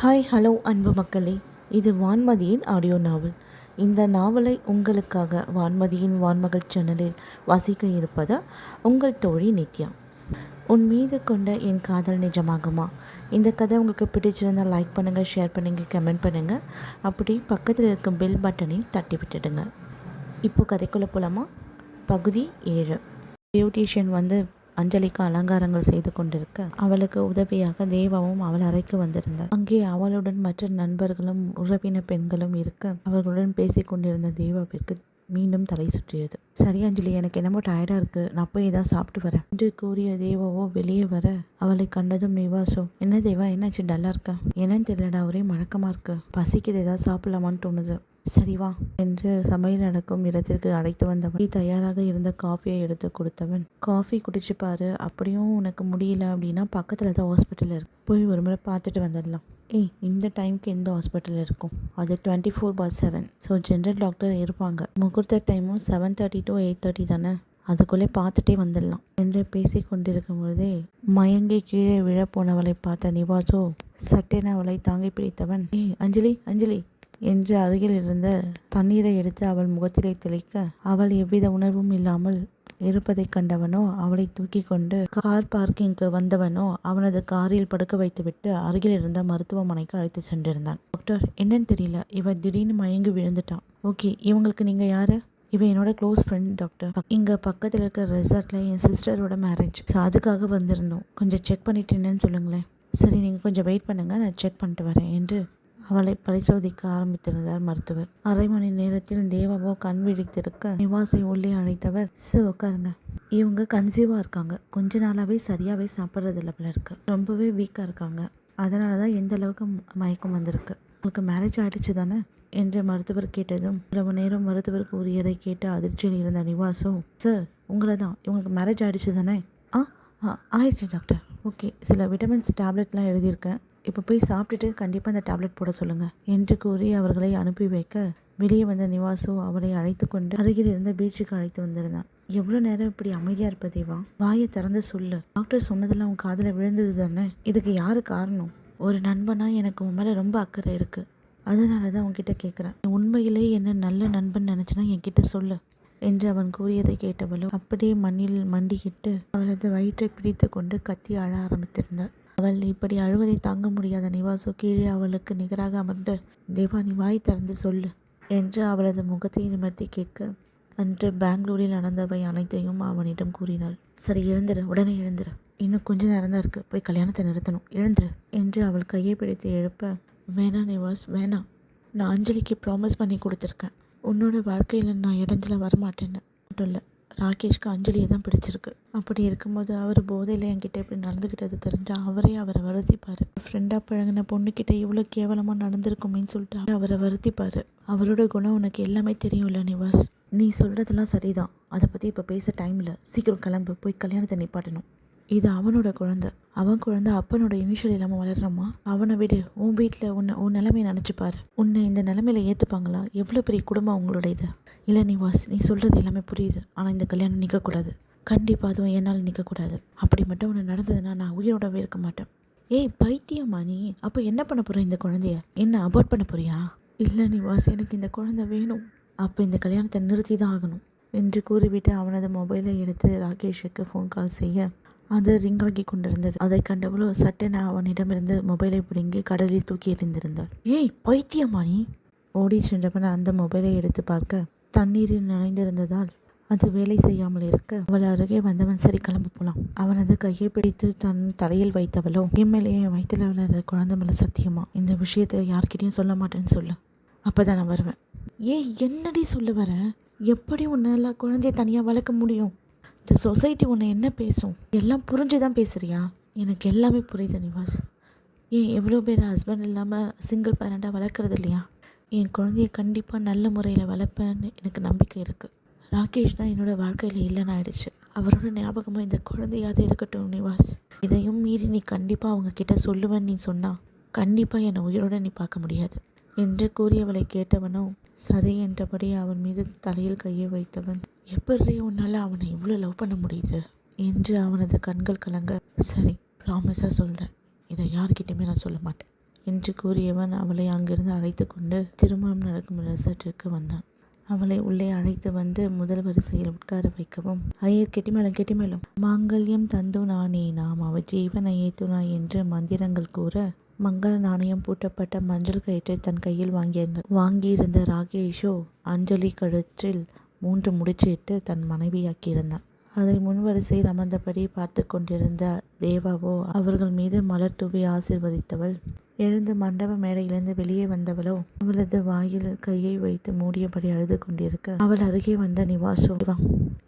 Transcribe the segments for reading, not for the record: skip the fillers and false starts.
Hi hello அன்பு மக்களே, இது வான்மதியின் ஆடியோ நாவல். இந்த நாவலை உங்களுக்காக வான்மதியின் வான்மகள் சேனலில் வாசிக்க இருப்பது உங்கள் தோழி நித்யா. உன் மீது கொண்ட என் காதல் நிஜமாகுமா? இந்த கதை உங்களுக்கு பிடிச்சிருந்தால் லைக் பண்ணுங்கள், ஷேர் பண்ணுங்கள், கமெண்ட் பண்ணுங்கள். அப்படி பக்கத்தில் இருக்கும் பெல் பட்டனையும் தட்டி விட்டுடுங்க. இப்போ கதைக்குள்ளே போகலாமா? பகுதி 7. பியூட்டிஷியன் அஞ்சலிக்கு அலங்காரங்கள் செய்து கொண்டிருக்க அவளுக்கு உதவியாக தேவாவும் அவள் அறைக்கு வந்திருந்தார். அங்கே அவளுடன் மற்ற நண்பர்களும் உறவின பெண்களும் இருக்க அவர்களுடன் பேசி கொண்டிருந்த தேவாவிற்கு மீண்டும் தலை சுற்றியது. சரி அஞ்சலி, எனக்கு என்னமோ டயர்டா இருக்கு, நான் போய் ஏதாவது சாப்பிட்டு வரேன் என்று கூறிய தேவாவோ வெளியே வர அவளை கண்டதும் நிவாசோ, என்ன தேவா, என்னாச்சு, டல்லா இருக்கா? என்னன்னு தெரியலடா, ஒரே மழக்கமா இருக்கு, பசிக்குது, ஏதாவது சாப்பிடலாமான்னு தோணுது. சரி வா என்று சமையல் நடக்கும் இடத்திற்கு அழைத்து வந்தவன் தயாராக இருந்த காஃபியை எடுத்து கொடுத்தவன், காஃபி குடிச்சு பாரு, அப்படியும் உனக்கு முடியல அப்படின்னா பக்கத்தில் தான் ஹாஸ்பிட்டல் இருக்கு, போய் ஒரு முறை பார்த்துட்டு வந்துடலாம். இந்த டைமுக்கு எந்த ஹாஸ்பிட்டல் இருக்கும்? அது 24/7. ஸோ ஜென்ரல் டாக்டர் இருப்பாங்க. முகூர்த்த டைமும் 7:30 to 8:30 தானே, அதுக்குள்ளே பார்த்துட்டே வந்துடலாம் என்று பேசி கொண்டிருக்கும் பொழுதே மயங்கி கீழே விழப்போனவளை பார்த்த நிவாசோ சட்டென அவளை தாங்கி பிடித்தவன், அஞ்சலி அஞ்சலி என்று அருகில் இருந்த தண்ணீரை எடுத்து அவள் முகத்திலே தெளிக்க அவள் எவ்வித உணர்வும் இல்லாமல் இருப்பதை கண்டவனோ அவளை தூக்கி கொண்டு கார் பார்க்கிங்க்கு வந்தவனோ அவனது காரில் படுக்க வைத்துவிட்டு அருகில் இருந்த மருத்துவமனைக்கு அழைத்து சென்றிருந்தான். டாக்டர், என்னன்னு தெரியல, இவ திடீர்னு மயங்கி விழுந்துட்டான். ஓகே, இவங்களுக்கு நீங்க யாரு? இவன் என்னோட க்ளோஸ் ஃப்ரெண்ட் டாக்டர். இங்கே பக்கத்தில் இருக்கிற ரெசார்ட்டில் என் சிஸ்டரோட மேரேஜ், ஸோ அதுக்காக வந்திருந்தோம், கொஞ்சம் செக் பண்ணிட்டு என்னன்னு சொல்லுங்களேன். சரி, நீங்கள் கொஞ்சம் வெயிட் பண்ணுங்கள், நான் செக் பண்ணிட்டு வரேன் என்று அவளை பரிசோதிக்க ஆரம்பித்திருந்தார் மருத்துவர். அரை மணி நேரத்தில் தேவாவோ கண் விழித்திருக்க நிவாசை உள்ளே அழைத்தவர், உட்காருங்க, இவங்க கன்சீவாக இருக்காங்க, கொஞ்ச நாளாகவே சரியாகவே சாப்பிட்றதில்ல போல இருக்கு, ரொம்பவே வீக்காக இருக்காங்க, அதனால தான் எந்த அளவுக்கு மயக்கம் வந்திருக்கு. உங்களுக்கு மேரேஜ் ஆகிடுச்சு தானே என்று மருத்துவர் கேட்டதும் இரவு நேரம் மருத்துவர் கூறியதை கேட்டு அதிர்ச்சியில் இருந்த நிவாசோ, சார் உங்களை தான், இவங்களுக்கு மேரேஜ் ஆகிடுச்சு தானே? ஆயிடுச்சு டாக்டர். ஓகே, சில விட்டமின்ஸ் டேப்லெட்லாம் எழுதியிருக்கேன், இப்போ போய் சாப்பிட்டுட்டு கண்டிப்பாக அந்த டேப்லெட் போட சொல்லுங்கள் என்று கூறி அவர்களை அனுப்பி வைக்க வெளியே வந்த நிவாசோ அவளை அழைத்து கொண்டு அருகில் இருந்த பீச்சுக்கு அழைத்து வந்திருந்தான். எவ்வளோ நேரம் இப்படி அமைதியாக இருப்பதேவா? வாயை திறந்து சொல்லு, டாக்டர் சொன்னதெல்லாம் உன் காதில் விழுந்தது தானே? இதுக்கு யாரு காரணம்? ஒரு நண்பனா எனக்கு உன் மேலே ரொம்ப அக்கறை இருக்குது, அதனால தான் உன்கிட்ட கேட்குறேன். உண்மையிலே என்ன நல்ல நண்பன் நினச்சினா என்கிட்ட சொல்லு என்று அவன் கூறியதை கேட்டவளும் அப்படியே மண்ணில் மண்டிக்கிட்டு அவளது வயிற்றை பிடித்து கொண்டு கத்தி அழ ஆரம்பித்திருந்தாள். அவள் இப்படி அழுவதை தாங்க முடியாத நிவாசோ கீழே அவளுக்கு நிகராக அமர்ந்து, தேவா, நீ வாய் திறந்து சொல்லு என்று அவளது முகத்தை நிமிர்த்தி கேட்க அன்று பெங்களூரில் நடந்தவை அனைத்தையும் அவனிடம் கூறினாள். சரி, எழுந்துரு, உடனே எழுந்துரு, இன்னும் கொஞ்ச நேரம் தான் இருக்கு, போய் கல்யாணத்தை நிறுத்தணும், எழுந்துரு என்று அவள் கையை பிடித்து எழுப்ப, வேணாம் நிவாஸ், வேணாம், நான் அஞ்சலிக்கு ப்ராமிஸ் பண்ணி கொடுத்துருக்கேன், உன்னோட வாழ்க்கையில் நான் இடத்துல வரமாட்டேன்னு. மட்டும் இல்லை, ராகேஷ்க்கு அஞ்சலியை தான் பிடிச்சிருக்கு. அப்படி இருக்கும்போது அவர் போதையில் என்கிட்ட இப்படி நடந்துக்கிட்டது தெரிஞ்சால் அவரை வருத்திப்பார். ஃப்ரெண்டாக பழகின பொண்ணுக்கிட்ட இவ்வளோ கேவலமாக நடந்திருக்குமேன்னு சொல்லிட்டு அவரை வருத்திப்பார். அவரோட குணம் உனக்கு எல்லாமே தெரியும்ல நிவாஸ், நீ சொல்கிறதெல்லாம் சரிதான், அதை பற்றி இப்போ பேச டைம் இல்லை, சீக்கிரம் கிளம்பு, போய் கல்யாணத்தை நிப்பாட்டணும். இது அவனோட குழந்தை, அவன் குழந்தை அப்பனோட இனிஷியல் இல்லாமல் வளர்றமா? அவனை விடு, உன் வீட்டில் உன் நிலைமையை நினச்சிப்பாரு, உன்னை இந்த நிலைமையில ஏற்றுப்பாங்களா? எவ்வளோ பெரிய குடும்பம் அவங்களோட இது. இல்லை நிவாஸ், நீ சொல்கிறது எல்லாமே புரியுது, ஆனால் இந்த கல்யாணம் நிற்கக்கூடாது, கண்டிப்பாக அதுவும் என்னால் நிற்கக்கூடாது. அப்படி மட்டும் ஒன்று நடந்ததுன்னா நான் உயிரோடவே இருக்க மாட்டேன். பைத்தியம்மா நீ? அப்போ என்ன பண்ண போகிற? இந்த குழந்தைய என்ன அபார்ட் பண்ண போறியா? இல்லை நிவாஸ், எனக்கு இந்த குழந்தை வேணும், அப்போ இந்த கல்யாணத்தை நிறுத்தி தான் ஆகணும் என்று கூறிவிட்டு அவனது மொபைலை எடுத்து ராகேஷுக்கு ஃபோன் கால் செய்ய அது ரிங்காகி கொண்டிருந்தது. அதை கண்டவளோ சட்டென அவனிடமிருந்து மொபைலை பிடுங்கி கடலில் தூக்கி எறிந்திருந்தாள். பைத்தியமா நீ? ஓடி சென்றவன் அந்த மொபைலை எடுத்து பார்க்க தண்ணீரில் நனைந்திருந்ததால் அது வேலை செய்யாமல் இருக்க அவள் அருகே வந்தவன், சரி கிளம்பு போலாம். அவனது கையை பிடித்து தன் தலையில் வைத்தவளோ, எம்எல்ஏ வயிற்றில் வளர்ற குழந்தை மேலே சத்தியமா இந்த விஷயத்தை யார்கிட்டையும் சொல்ல மாட்டேன்னு சொல்லு, அப்போதான் நான் வருவேன். என்னடி சொல்ல வர? எப்படி உன்னால குழந்தைய தனியாக வளர்க்க முடியும்? இந்த சொசைட்டி உன்னை என்ன பேசும்? எல்லாம் புரிஞ்சு தான் பேசுறியா? எனக்கு எல்லாமே புரியுது நிவாஸ். எவ்வளோ பேர் ஹஸ்பண்ட் இல்லாமல் சிங்கிள் பேரண்டாக வளர்க்குறது இல்லையா? என் குழந்தைய கண்டிப்பாக நல்ல முறையில் வளர்ப்பேன்னு எனக்கு நம்பிக்கை இருக்குது. ராகேஷ் தான் என்னோட வாழ்க்கையில் இல்லைன்னு ஆயிடுச்சு, அவரோட ஞாபகமாக இந்த குழந்தையாவது இருக்கட்டும் நிவாஸ். இதையும் மீறி நீ கண்டிப்பாக அவங்க கிட்ட சொல்லுவேன்னு நீ சொன்னா கண்டிப்பாக என்னை உயிரோட நீ பார்க்க முடியாது என்று கூறியவளை கேட்டவனோ சரி என்றபடி அவன் மீது தலையில் கையை வைத்தவன், எப்படி உன்னால் அவனை இவ்வளோ லவ் பண்ண முடியுது என்று அவனது கண்கள் கலங்க, சரி ப்ராமிஸாக சொல்கிறேன், இதை யார்கிட்டையுமே நான் சொல்ல மாட்டேன் என்று கூறியவன் அவளை அங்கிருந்து அழைத்து கொண்டு திருமணம் நடக்கும் ரெசார்ட்டிற்கு வந்தான். அவளை உள்ளே அழைத்து வந்து முதல் வரிசையில் உட்கார வைக்கவும், ஐயர் கெட்டிமேளம் மாங்கல்யம் தந்து நானே நாம் அவ ஜீவனையே துணா என்று மந்திரங்கள் கூற, மங்கள நாணயம் பூட்டப்பட்ட மஞ்சள் கயிற்றை தன் கையில் வாங்கியிருந்த ராகேஷோ அஞ்சலி கழுற்றில் 3 முடிச்சிட்டு தன் மனைவியாக்கியிருந்தான். அதை முன்வரிசையில் அமர்ந்தபடி பார்த்து கொண்டிருந்த தேவாவோ அவர்கள் மீது மலர் தூவி ஆசீர்வதித்தவள். எழுந்து மண்டப மேடையிலிருந்து வெளியே வந்தவளோ அவளது வாயில் கையை வைத்து மூடியபடி அழுது கொண்டிருக்க, அவள் அருகே வந்த நிவாசோ,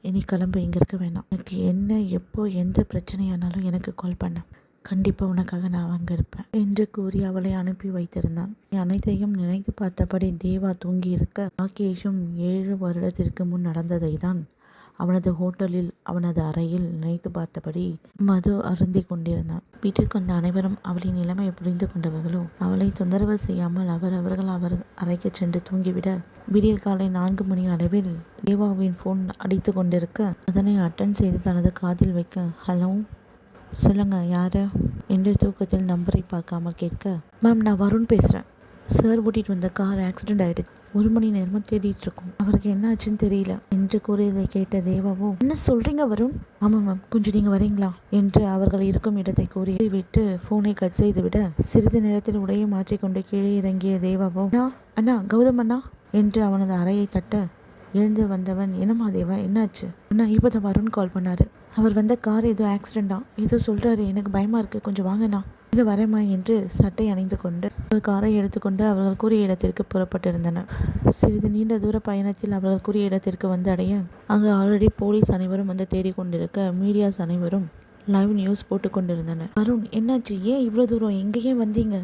இனி கிளம்பு, இங்க இருக்க வேணாம். எனக்கு என்ன எப்போ எந்த பிரச்சனையானாலும் எனக்கு கால் பண்ண, கண்டிப்பா உனக்காக நான் அங்க இருப்பேன் என்று கூறி அவளை அனுப்பி வைத்திருந்தான். அனைத்தையும் நினைத்து பார்த்தபடி தேவா தூங்கி இருக்க, ராகேஷும் 7 வருடத்திற்கு முன் நடந்ததை தான் அவனது ஹோட்டலில் அவனது அறையில் நினைத்து பார்த்தபடி மது அருந்தி கொண்டிருந்தான். வீட்டிற்கு வந்த அனைவரும் அவளின் நிலைமையை புரிந்து கொண்டவர்களோ அவளை தொந்தரவு செய்யாமல் அவர்கள் அறைக்கு சென்று தூங்கிவிட, விடியற் காலை 4 மணி அளவில் தேவாவின் ஃபோன் அடித்து கொண்டிருக்க, அதனை அட்டன் செய்து தனது காதில் வைக்க, ஹலோ சொல்லுங்க, யாரு என்று தூக்கத்தில் நம்பரை பார்க்காமல் கேட்க, மேம் நான் வருண் பேசுகிறேன். சார் ஓட்டிட்டு வந்த கார் ஆக்சிடென்ட் ஆகிடுச்சு. 1 மணி நேரமாக தேடிட்டு இருக்கோம். அவருக்கு என்ன ஆச்சுன்னு தெரியல என்று கூறியதை கேட்ட தேவாவோ, என்ன சொல்றீங்க வருண்? ஆமாம் மேம், கொஞ்சம் நீங்கள் வரீங்களா என்று அவர்கள் இருக்கும் இடத்தை கூறி விட்டு ஃபோனை கட் செய்துவிட, சிறிது நேரத்தில் உடையை மாற்றிக்கொண்டு கீழே இறங்கிய தேவாவோ, அண்ணா கௌதம் அண்ணா என்று அவனது அறையை தட்ட, எழுந்து வந்தவன், என்னம்மா தேவா என்னாச்சு? அண்ணா இப்போதான் வருண் கால் பண்ணாரு. அவர் வந்த கார் ஏதோ ஆக்சிடென்ட்டா ஏதோ சொல்றாரு, எனக்கு பயமா இருக்கு, கொஞ்சம் வாங்கண்ணா. இது வரேம்மா என்று சட்டை அணிந்து கொண்டு காரை எடுத்துக்கொண்டு அவர்கள் கூறிய இடத்திற்கு புறப்பட்டிருந்தனர். சிறிது நீண்ட தூர பயணத்தில் அவர்கள் கூறிய இடத்திற்கு வந்து அடைய, அங்கு ஆல்ரெடி போலீஸ் அனைவரும் வந்து தேடிக்கொண்டிருக்க, மீடியாஸ் அனைவரும் லைவ் நியூஸ் போட்டு கொண்டிருந்தனர். அருண் என்னாச்சு, ஏன் இவ்வளோ தூரம், எங்கேயே வந்தீங்க?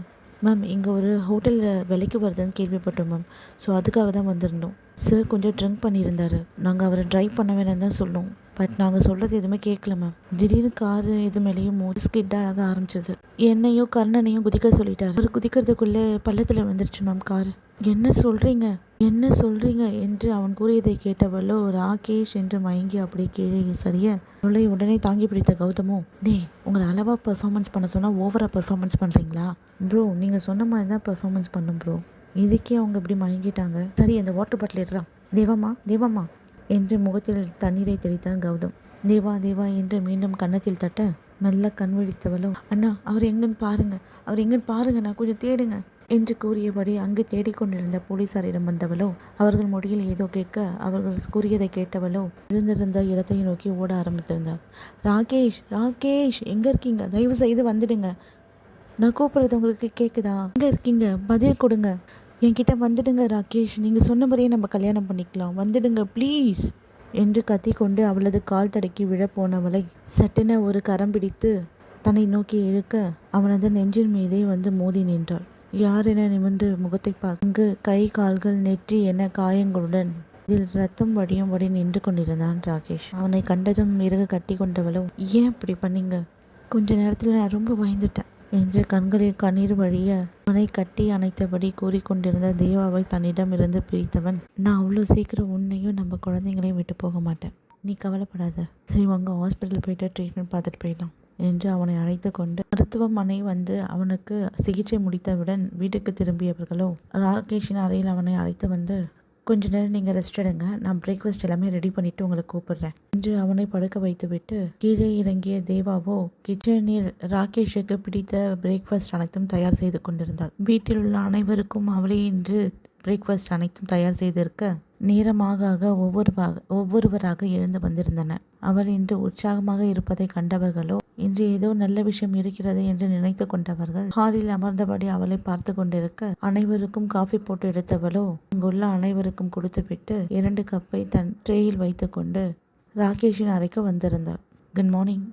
மேம், இங்கே ஒரு ஹோட்டலில் விலைக்கு வருதுன்னு கேள்விப்பட்டோம் மேம், ஸோ அதுக்காக தான் வந்திருந்தோம். சார் கொஞ்சம் ட்ரிங்க் பண்ணியிருந்தாரு, நாங்கள் அவரை ட்ரைவ் பண்ண வேணாம் தான் சொன்னோம், பட் நாங்கள் சொல்கிறது எதுவுமே கேட்கல மேம். திடீர்னு காரு எது மேலேயும் ஸ்கிட்டாக ஆக ஆரம்பிச்சது. என்னையும் கர்ணனையும் குதிக்க சொல்லிட்டாரு. அவர் குதிக்கிறதுக்குள்ளே பள்ளத்தில் விழுந்துருச்சு மேம் காரு. என்ன சொல்கிறீங்க என்று அவன் கூறியதை கேட்டவளோ ராகேஷ் என்று மயங்கி அப்படியே கீழே சரிய, அவளை உடனே தாங்கி பிடித்த கௌதமோ, உங்களை அளவாக பெர்ஃபார்மன்ஸ் பண்ண சொன்னால் ஓவராக பெர்ஃபார்மன்ஸ் பண்ணுறீங்களா ப்ரோ? நீங்கள் சொன்ன மாதிரி தான் பெர்ஃபார்மன்ஸ் பண்ணும் ப்ரோ, இதுக்கே அவங்க இப்படி மயங்கிட்டாங்க. சரி, அந்த வாட்டர் பாட்டில் எடுறான். தேவம்மா என்று முகத்தில் தண்ணீரை தெளித்தான் கௌதம். தேவா என்று மீண்டும் கன்னத்தில் தட்ட, மெல்ல கண் விழித்தவளோ, அண்ணா அவர் எங்கன்னு பாருங்க, நான் கொஞ்சம் தேடுங்க என்று கூறியபடி அங்கு தேடிக்கொண்டிருந்த போலீசாரிடம் வந்தவளோ அவர்கள் மொழியில் ஏதோ கேட்க, அவர்கள் கூறியதை கேட்டவளோ எழுந்திருந்த இடத்தை நோக்கி ஓட ஆரம்பித்திருந்தார். ராகேஷ் எங்கே இருக்கீங்க? தயவு செய்து வந்துடுங்க, நான் கூப்பிட்றது உங்களுக்கு கேட்குதா? எங்கே இருக்கீங்க? பதில் கொடுங்க, என்கிட்ட வந்துடுங்க ராகேஷ், நீங்கள் சொன்னபடியே நம்ம கல்யாணம் பண்ணிக்கலாம், வந்துடுங்க ப்ளீஸ் என்று கத்திக்கொண்டு அவளது கால் தடக்கி விழப்போனவளை சட்டென ஒரு கரம் பிடித்து தன்னை நோக்கி இழுக்க, அவனது நெஞ்சின் மீதே வந்து மோதி நின்றாள். யார் என நிமிர்ந்து முகத்தை பார்க்க, கை கால்கள் நெற்றி என காயங்களுடன் இதில் ரத்தம் வடி நின்று கொண்டிருந்தான் ராகேஷ். அவனை கண்டதும் இறகு கட்டி கொண்டவளோ, ஏன் இப்படி பண்ணீங்க? கொஞ்ச நேரத்தில் நான் ரொம்ப பயந்துட்டேன் என்று கண்களில் கண்ணீர் வழிய அவனை கட்டி அணைத்தபடி கூறிக்கொண்டிருந்த தேவாவை தன்னிடமிருந்து பிரித்தவன், நான் அவ்வளோ சீக்கிரம் உன்னையும் நம்ம குழந்தைங்களையும் விட்டு போக மாட்டேன், நீ கவலைப்படாத, சரி வாங்க ஹாஸ்பிட்டல் போயிட்டு ட்ரீட்மெண்ட் பார்த்துட்டு போயிடலாம் என்று அவனை அழைத்து கொண்டு மருத்துவமனை வந்து அவனுக்கு சிகிச்சை முடித்தவுடன் வீட்டுக்கு திரும்பியவர்களோ ராகேஷின் அறையில் அவனை அழைத்து வந்து, கொஞ்ச நேரம் நீங்கள் ரெஸ்ட் எடுங்க, நான் பிரேக்ஃபாஸ்ட் எல்லாமே ரெடி பண்ணிவிட்டு உங்களை கூப்பிடுறேன் என்று அவனை படுக்க வைத்துவிட்டு கீழே இறங்கிய தேவாவோ கிச்சனில் ராகேஷுக்கு பிடித்த பிரேக்ஃபாஸ்ட் அனைத்தும் தயார் செய்து கொண்டிருந்தாள். வீட்டில் உள்ள அனைவருக்கும் அவளே இன்று பிரேக்ஃபாஸ்ட் அனைத்தும் தயார் செய்திருக்க, நேரமாக ஒவ்வொருவராக எழுந்து வந்திருந்தனர். அவள் இன்று உற்சாகமாக இருப்பதை கண்டவர்களோ இன்று ஏதோ நல்ல விஷயம் இருக்கிறது என்று நினைத்து கொண்டவர்கள் ஹாலில் அமர்ந்தபடி அவளை பார்த்து கொண்டிருக்க, அனைவருக்கும் காஃபி போட்டு எடுத்தவளோ அங்குள்ள அனைவருக்கும் கொடுத்துவிட்டு 2 கப்பை தன் ட்ரேயில் வைத்து கொண்டு ராகேஷின் அறைக்கு வந்திருந்தாள். குட் மார்னிங்,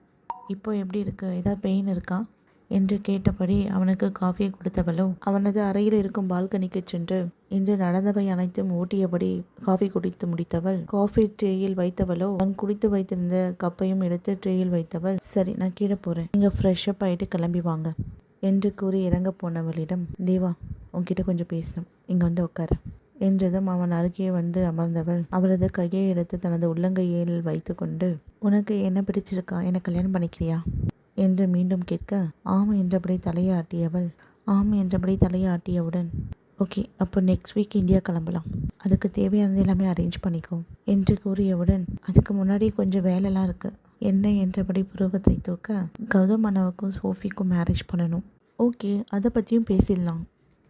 இப்போ எப்படி இருக்கு, ஏதாவது பெயின் இருக்கா என்று கேட்டபடி அவனுக்கு காஃபியை கொடுத்தவளோ அவனது அறையில் இருக்கும் பால்கனிக்கு சென்று இன்று நடந்தவை அனைத்தும் ஊட்டியபடி காஃபி குடித்து முடித்தவள் காஃபி ட்ரேயில் வைத்தவளோ அவன் குடித்து வைத்திருந்த கப்பையும் எடுத்து ட்ரேயில் வைத்தவள், சரி நான் கீழே போகிறேன், நீங்கள் ஃப்ரெஷ்அப் ஆகிட்டு கிளம்பி வாங்க என்று கூறி இறங்க போனவளிடம், தேவா உன்கிட்ட கொஞ்சம் பேசணும், இங்கே வந்து உட்கார என்றதும் அவன் அருகே வந்து அமர்ந்தவள் அவளது கையை எடுத்து தனது உள்ளங்கையில் வைத்து கொண்டு, உனக்கு என்ன பிடிச்சிருக்கா, என்னை கல்யாணம் பண்ணிக்கிறியா என்று மீண்டும் கேட்க, ஆமாம் என்றபடி தலையை ஆட்டியவள், ஆம் என்றபடி தலையாட்டியவுடன், ஓகே, அப்போ நெக்ஸ்ட் வீக் இந்தியா கிளம்பலாம். அதுக்கு தேவையானது எல்லாமே அரேஞ்ச் பண்ணிக்கோ என்று கூறியவுடன், அதுக்கு முன்னாடி கொஞ்சம் வேலைலாம் இருக்குது. என்ன என்றபடி புருவத்தை தூக்க, கௌதம் அண்ணாவுக்கும் சோஃபிக்கும் மேரேஜ் பண்ணணும். ஓகே, அதை பற்றியும் பேசிடலாம்.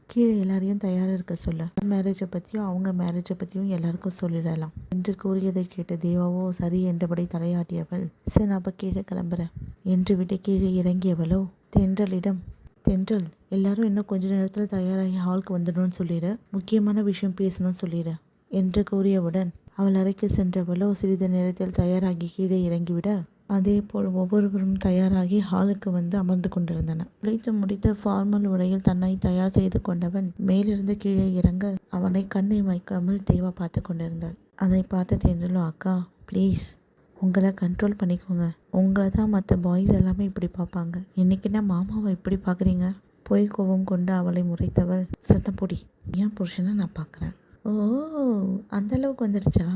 கீழே எல்லாரையும் தயாராக இருக்க சொல்ல, மேரேஜை பற்றியும் அவங்க மேரேஜை பற்றியும் எல்லாருக்கும் சொல்லிடலாம் என்று கூறியதை கேட்ட தேவாவோ சரி என்றபடி தலையாட்டியவள், சரி நான் அப்போ கீழே கிளம்புறேன் என்று விட்டு கீழே இறங்கியவளோ தென்றலிடம், தென்றல், எல்லாரும் இன்னும் கொஞ்ச நேரத்தில் தயாராகி ஹாலுக்கு வந்துடணும்னு சொல்லிடு, முக்கியமான விஷயம் பேசணும்னு சொல்லிடு என்று கூறியவுடன் அவள் அறைக்கு சென்றவளோ சிறிது நேரத்தில் தயாராகி கீழே இறங்கிவிட, அதேபோல் ஒவ்வொருவரும் தயாராகி ஹாலுக்கு வந்து அமர்ந்து கொண்டிருந்தனர். குளித்து முடித்து ஃபார்மல் உடையில் தன்னை தயார் செய்து கொண்டவன் மேலிருந்து கீழே இறங்க அவனை கண்ணை வைக்காமல் தேவா பார்த்து கொண்டிருந்தாள். அதை பார்த்த தென்றலும், அக்கா ப்ளீஸ் உங்களை கண்ட்ரோல் பண்ணிக்கோங்க, உங்களை தான் மற்ற பாய்ஸ் எல்லாமே இப்படி பார்ப்பாங்க, இன்னைக்குன்னா மாமாவை இப்படி பார்க்குறீங்க. பொய் கோபம் கொண்டு அவளை முறைத்தவள், சத்தம் பொடி, ஏன் புருஷனை நான் பார்க்குறேன். ஓ, அந்த அளவுக்கு வந்துடுச்சா?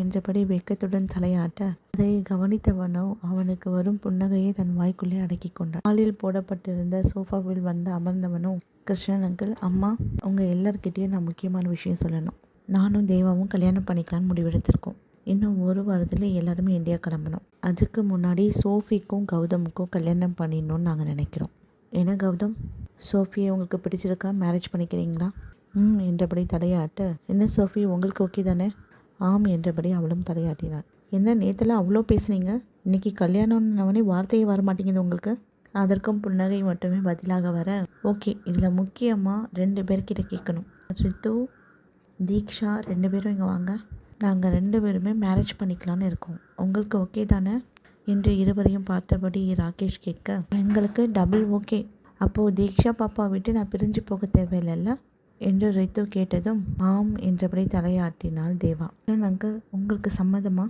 என்றபடி வெட்கத்துடன் தலையாட்ட, அதை கவனித்தவனோ அவனுக்கு வரும் புன்னகையை தன் வாய்க்குள்ளே அடக்கி கொண்டான். ஹாலில் போடப்பட்டிருந்த சோஃபாவில் வந்து அமர்ந்தவனோ, கிருஷ்ணன் அங்கிள், அம்மா, உங்கள் எல்லார்கிட்டேயும் நான் முக்கியமான விஷயம் சொல்லணும். நானும் தேவாவும் கல்யாணம் பண்ணிக்கலான்னு முடிவெடுத்திருக்கோம். இன்னும் ஒரு வாரத்தில் எல்லாருமே இந்தியா கிளம்பணும். அதுக்கு முன்னாடி சோஃபிக்கும் கௌதமுக்கும் கல்யாணம் பண்ணிடணும்னு நாங்கள் நினைக்கிறோம். ஏன்னா கௌதம், சோஃபியை உங்களுக்கு பிடிச்சிருக்கா? மேரேஜ் பண்ணிக்கிறீங்களா? என்றபடி தலையாட்ட, என்ன சோஃபி, உங்களுக்கு ஓகே தானே? ஆம் என்றபடி அவளும் தலையாட்டினாள். என்ன நேற்றுலாம் அவ்வளோ பேசுனீங்க, இன்னைக்கு கல்யாணம்னவனே வார்த்தையே வர மாட்டேங்குது உங்களுக்கு? அதற்கும் புன்னகை மட்டுமே பதிலாக வர, ஓகே, இதில் முக்கியமாக 2 பேர்கிட்ட கேட்கணும். ரித்து, தீக்ஷா 2 பேரும் இங்கே வாங்க. நாங்கள் 2 பேருமே மேரேஜ் பண்ணிக்கலான்னு இருக்கோம். உங்களுக்கு ஓகே தானே என்று இருவரையும் பார்த்தபடி ராகேஷ் கேட்க, எங்களுக்கு டபுள் ஓகே. அப்போது தீக்ஷா பாப்பா விட்டு நான் பிரிஞ்சு போக தேவையில்லைல்ல என்று ரித்து கேட்டதும் ஆம் என்றபடி தலையாட்டினாள் தேவா. அங்கிள், உங்களுக்கு சம்மதமா?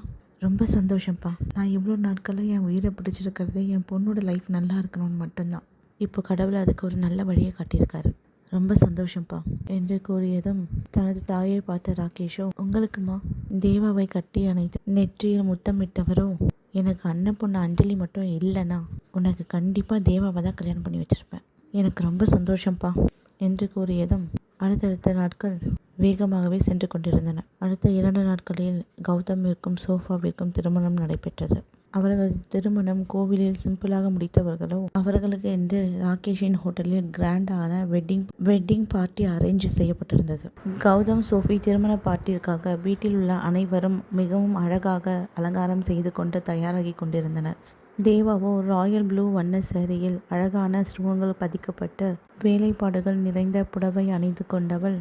ரொம்ப சந்தோஷம்ப்பா. நான் இவ்வளோ நாட்களில் என் உயிரை பிடிச்சிருக்கிறதே என் பொண்ணோட லைஃப் நல்லா இருக்கணும்னு மட்டும்தான். இப்போ கடவுள் அதுக்கு ஒரு நல்ல வழியை காட்டியிருக்காரு. ரொம்ப சந்தோஷம்ப்பா என்று கூறியதும் தனது தாயை பார்த்த ராகேஷோ, உங்களுக்குமா? தேவாவை கட்டி அணைத்து நெற்றியில் முத்தமிட்டவரோ, எனக்கு அண்ணன் பொண்ணு அஞ்சலி மட்டும் இல்லைன்னா உனக்கு கண்டிப்பாக தேவாவை தான் கல்யாணம் பண்ணி வச்சுருப்பேன். எனக்கு ரொம்ப சந்தோஷம்ப்பா என்று கூறியதும் அடுத்தடுத்த நாட்கள் வேகமாகவே சென்று கொண்டிருந்தன. அடுத்த 2 நாட்களில் கௌதமிற்கும் சோஃபாவிற்கும் திருமணம் நடைபெற்றது. அவர்களது திருமணம் கோவிலில் சிம்பிளாக முடித்தவர்களோ, அவர்களுக்கு என்று ராகேஷின் ஹோட்டலில் கிராண்டான வெட்டிங் பார்ட்டி அரேஞ்ச் செய்யப்பட்டிருந்தது. கௌதம் சோஃபி திருமண பார்ட்டிற்காக வீட்டில் உள்ள அனைவரும் மிகவும் அழகாக அலங்காரம் செய்து கொண்டு தயாராகி கொண்டிருந்தனர். தேவாவோ ராயல் ப்ளூ வண்ண சேரியில் அழகான ஸ்டோன்கள் பதிக்கப்பட்ட வேலைப்பாடுகள் நிறைந்த புடவை அணிந்து கொண்டவள்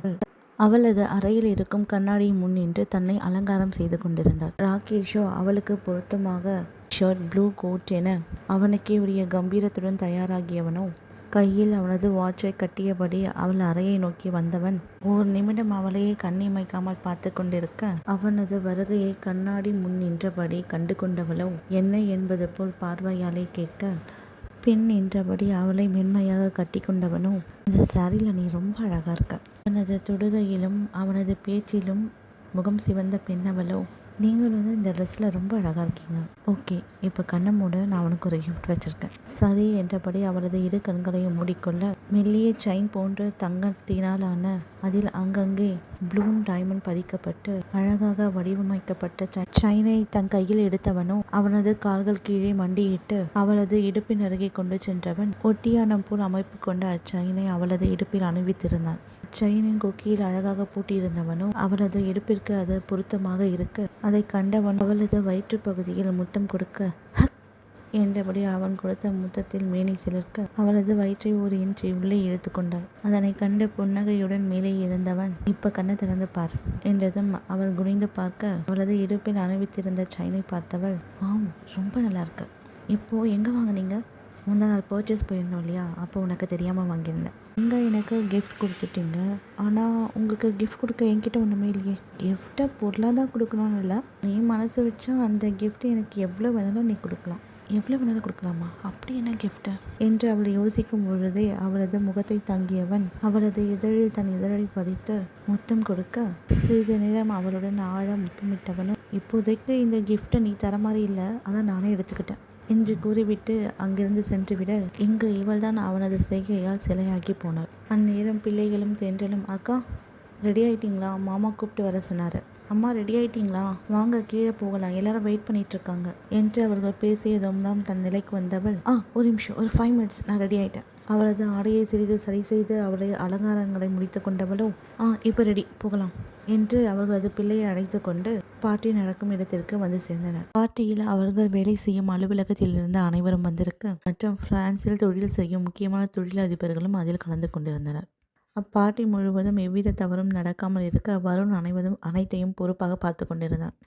அவளது அறையில் இருக்கும் கண்ணாடி முன் நின்று தன்னை அலங்காரம் செய்து கொண்டிருந்தாள். ராகேஷோ அவளுக்கு பொருத்தமாக ஷர்ட், ப்ளூ கோட் என அவனுக்கே உரிய கம்பீரத்துடன் தயாராகியவனோ கையில் அவனது வாட்சை கட்டியபடி அவள் அறையை நோக்கி வந்தவன் ஒரு நிமிடம் அவளையே கண்ணிமைக்காமல் பார்த்து கொண்டிருக்க, அவனது வருகையை கண்ணாடி முன் நின்றபடி கண்டு கொண்டவளோ என்ன என்பது போல் பார்வையாலே கேட்க, பெண் என்றபடி அவளை மென்மையாக கட்டி கொண்டவனோ, இந்த சாரியில் நீ ரொம்ப அழகா இருக்க. அவனது தொடுகையிலும் அவனது பேச்சிலும் முகம் சிவந்த பெண் அவளோ, நீங்கள் இந்த ட்ரெஸ்ஸில் ரொம்ப அழகாக இருக்கீங்க. ஓகே, இப்போ கண்ணை மூட, நான் அவனுக்கு ஒரு கிஃப்ட் வச்சுருக்கேன். சரி என்றபடி அவளது 2 கண்களையும் மூடிக்கொள்ள மெல்லிய செயின் போன்ற தங்கத்தினாலான அதில் அங்கங்கே ப்ளூம் டைமண்ட் பதிக்கப்பட்டு அழகாக வடிவமைக்கப்பட்ட செயினை தன் கையில் எடுத்தவனோ அவனது கால்கள் கீழே மண்டியிட்டு அவளது இடுப்பின் அருகே கொண்டு சென்றவன் ஒட்டியானம் போல் அமைப்பு கொண்ட அச்செயினை அவளது இடுப்பில் அணிவித்திருந்தான். செயினின் கொக்கியில் அழகாக பூட்டியிருந்தவனோ அவளது இடுப்பிற்கு அது பொருத்தமாக இருக்க அதை கண்டவன் அவளது வயிற்று பகுதியில் முத்தம் கொடுக்க, ஹக் என்றபடி அவன் கொடுத்த முத்தத்தில் மேனி சிலிர்க்க அவளது வயிற்றை 1 இன்ச் உள்ளே இழுத்து கொண்டாள். அதனை கண்டு புன்னகையுடன் மேலே எழுந்தவன், இப்ப கண்ணை திறந்து பார் என்றதும் அவள் குனிந்து பார்க்க அவளது இடுப்பில் அணிவித்திருந்த செயினை பார்த்தவள், ஆம், ரொம்ப நல்லா இருக்கு. இப்போ எங்க வாங்கினீங்க? முந்தா நாள் பர்ச்சேஸ் போயிருந்தோம் இல்லையா, அப்போ உனக்கு தெரியாமல் வாங்கியிருந்தேன். இங்கே எனக்கு கிஃப்ட் கொடுத்துட்டீங்க, ஆனால் உங்களுக்கு கிஃப்ட் கொடுக்க என்கிட்ட ஒன்றுமே இல்லையே. கிஃப்ட்டை பொருளாக தான் கொடுக்கணும்னு இல்லை, நீ மனசு வச்சா அந்த கிஃப்ட் எனக்கு எவ்வளோ வேணாலும் நீ கொடுக்கலாம். எவ்வளோ வேணாலும் கொடுக்கலாமா? அப்படி என்ன கிஃப்ட்டு என்று அவளை யோசிக்கும் பொழுதே அவளது முகத்தை தங்கியவன் அவளது இதழில் தன் இதழை பதித்து முத்தம் கொடுக்க சிறிது நேரம் அவளுடன் ஆழ முத்தமிட்டவனும், இப்போதைக்கு இந்த கிஃப்ட்டை நீ தர மாதிரி இல்லை, அதான் நானே எடுத்துக்கிட்டேன். என்று கூறிவிட்டு அங்கிருந்து சென்றுவிட இங்கு இவள்தான் அவனது செய்கையால் சிலையாக்கி போனாள். அந்நேரம் பிள்ளைகளும் தென்றலும், அக்கா ரெடி ஆயிட்டீங்களா, மாமா கூப்பிட்டு வர சொன்னார், அம்மா ரெடி ஆயிட்டீங்களா, வாங்க கீழே போகலாம், எல்லாரும் வெயிட் பண்ணிட்டு இருக்காங்க என்று அவர்கள் பேசியதும் தான் தன் நிலைக்கு வந்தவள், ஒரு நிமிஷம், ஒரு 5 minutes, நான் ரெடி ஆயிட்டேன். அவளது ஆடையை சிறிது சரி செய்து அவளை அலங்காரங்களை முடித்து கொண்டவளோ, இப்போ ரெடி போகலாம் என்று அவர்களது பிள்ளையை அழைத்து கொண்டு பார்ட்டி நடக்கும் இடத்திற்கு வந்து சேர்ந்தனர். பார்ட்டியில் அவர்கள் வேலை செய்யும் அலுவலகத்திலிருந்து அனைவரும் வந்திருக்க மற்றும் பிரான்சில் தொழில் செய்யும் முக்கியமான தொழிலதிபர்களும் அதில் கலந்து கொண்டிருந்தனர். அப்பார்ட்டி முழுவதும் எவ்வித தவறும் நடக்காமல் இருக்க வருண் அனைத்தையும் பொறுப்பாக பார்த்து கொண்டிருந்தான்.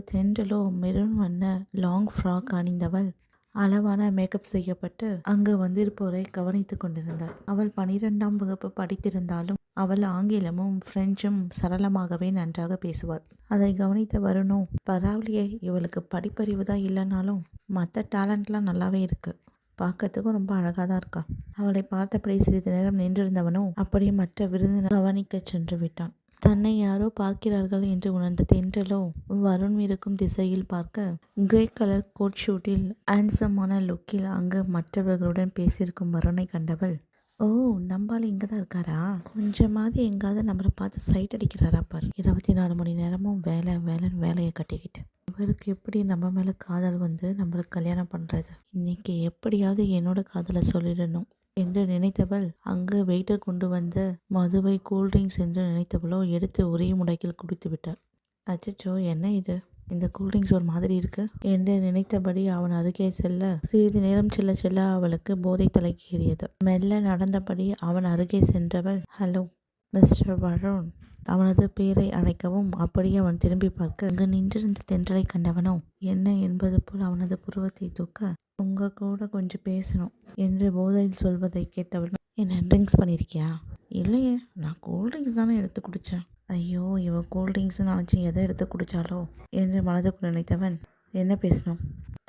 தென்றலோ மெரூன் வண்ண லாங் ஃப்ராக் அணிந்தவள் அளவான மேக்கப் செய்யப்பட்டு அங்கு வந்திருப்போரை கவனித்து கொண்டிருந்தாள். அவள் 12ஆம் வகுப்பு படித்திருந்தாலும் அவள் ஆங்கிலமும் பிரெஞ்சும் சரளமாகவே நன்றாக பேசுவாள். அதை கவனித்த வருணோ, பரவாயில்லையே, இவளுக்கு படிப்பறிவு தான் இல்லைனாலும் மற்ற டேலண்ட்லாம் நல்லாவே இருக்கு, பார்க்கறதுக்கும் ரொம்ப அழகாக தான் இருக்கா. அவளை பார்த்தபடி சிறிது நேரம் நின்றிருந்தவனோ அப்படியே மற்ற விருந்தினர் கவனிக்க சென்று விட்டான். தன்னை யாரோ பார்க்கிறார்கள் என்று உணர்ந்த தென்றலோ வருண் இருக்கும் திசையில் பார்க்க கிரே கலர் கோட் ஷூட்டில் ஹேண்ட்ஸமான லுக்கில் அங்கு மற்றவர்களுடன் பேசியிருக்கும் வருணை கண்டவள், ஓ நம்பால் இங்கே தான் இருக்காரா, கொஞ்சமாவது எங்காவது நம்மளை பார்த்து சைட் அடிக்கிறாரா பாரு, 24 மணி நேரமும் வேலை வேலைன்னு வேலையை கட்டிக்கிட்டு இவருக்கு எப்படி நம்ம மேலே காதல் வந்து நம்மளுக்கு கல்யாணம் பண்ணுறது, இன்னைக்கு எப்படியாவது என்னோட காதலை சொல்லிடணும் என்று நினைத்தவள் அங்கு வெயிட்டர் கொண்டு வந்த மதுவை கூல்ட்ரிங்க்ஸ் என்று நினைத்தவளோ எடுத்து ஒரே முடைக்கில் குடித்து விட்டாள். அச்சோ, என்ன இது, இந்த கூல்ட்ரிங்க்ஸ் ஒரு மாதிரி இருக்கு என்று நினைத்தபடி அவன் அருகே செல்ல சிறிது நேரம் செல்ல செல்ல அவளுக்கு போதை தலைக்கு ஏறியது. மெல்ல நடந்தபடி அவன் அருகே சென்றவள், ஹலோ மிஸ்டர் வருண், அவனது பேரை அழைக்கவும் அப்படியே அவன் திரும்பி பார்க்க அங்கு நின்றிருந்த தென்றலை கண்டவனோ என்ன என்பது போல் அவனது புருவத்தை தூக்க, உங்க கூட கொஞ்சம் பேசணும் என்று போதையில் சொல்வதை கேட்டவன், என்ன ட்ரிங்க்ஸ் பண்ணியிருக்கியா, இல்லையே நான் கூல்ட்ரிங்க்ஸ் தானே எடுத்து குடித்தேன், ஐயோ இவ கூல்ட்ரிங்க்ஸ்னு நினச்சி எதை எடுத்து குடித்தாலோ என்று மனதுக்குள் நினைத்தவன், என்ன பேசணும்,